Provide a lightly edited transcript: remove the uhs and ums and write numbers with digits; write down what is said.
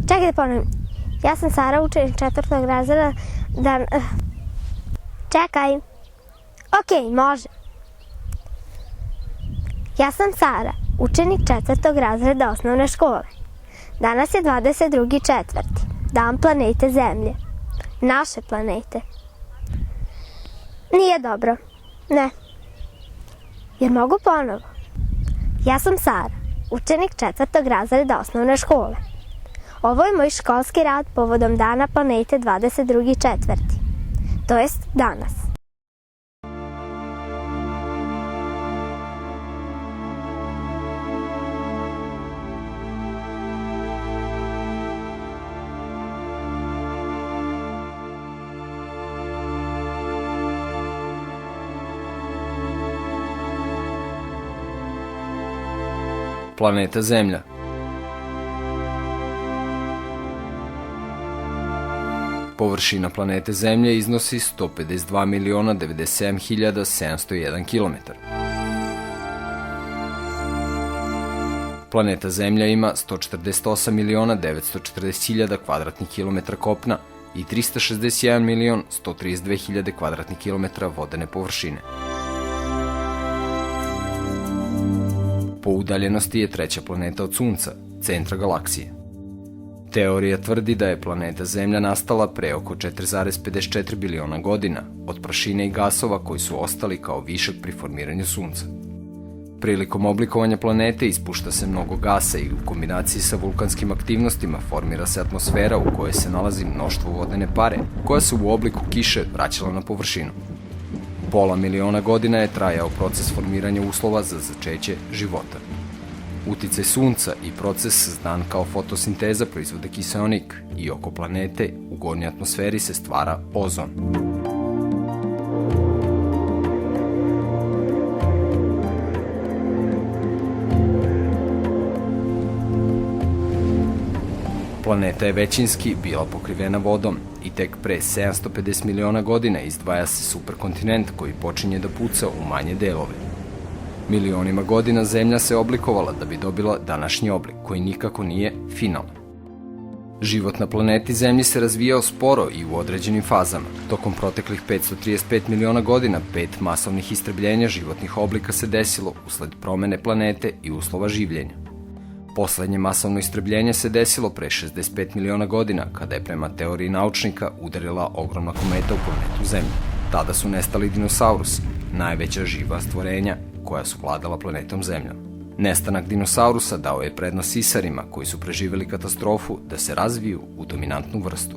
Čekaj da ponovim. Ja sam Sara, učenik 4. razreda. Čekaj. Okej, može. Ja sam Sara, učenik 4. razreda osnovne škole. Danas je 22.4. Dan planete Zemlje. Naše planete. Nije dobro. Ne. Jer mogu ponovo. Ja sam Sara, učenik 4. razreda osnovne škole. Ovo je moj školski rad povodom dana planete 22.4. To jest danas. Planeta Zemlja. Površina planete Zemlje iznosi 152.097.701 km. Planeta Zemlja ima 148.940.000 kvadratnih kilometara kopna i 361.132.000 kvadratnih kilometara vodene površine. Po udaljenosti je treća planeta od Sunca, centra galaksije. Teorija tvrdi da je planeta Zemlja nastala pre oko 4,54 biliona godina od prašine i gasova koji su ostali kao višak pri formiranju Sunca. Prilikom oblikovanja planete ispušta se mnogo gasa i u kombinaciji sa vulkanskim aktivnostima formira se atmosfera u kojoj se nalazi mnoštvo vodene pare koja se u obliku kiše vraćala na površinu. Pola miliona godina je trajao proces formiranja uslova za začeće života. Uticaj Sunca i proces znan kao fotosinteza proizvode kiseonik i oko planete u gornjoj atmosferi se stvara ozon. Planeta je većinski bila pokrivena vodom i tek pre 750 miliona godina izdvaja se superkontinent koji počinje da puca u manje delove. Milionima godina Zemlja se oblikovala da bi dobila današnji oblik, koji nikako nije finalan. Život na planeti Zemlji se razvijao sporo i u određenim fazama. Tokom proteklih 535 miliona godina 5 masovnih istrebljenja životnih oblika se desilo usled promene planete i uslova življenja. Poslednje masovno istrebljenje se desilo pre 65 miliona godina, kada je prema teoriji naučnika udarila ogromna kometa u planetu Zemlju. Tada su nestali dinosaurusi, najveća živa stvorenja koja su vladala planetom Zemljom. Nestanak dinosaurusa dao je prednost sisarima koji su preživeli katastrofu da se razviju u dominantnu vrstu.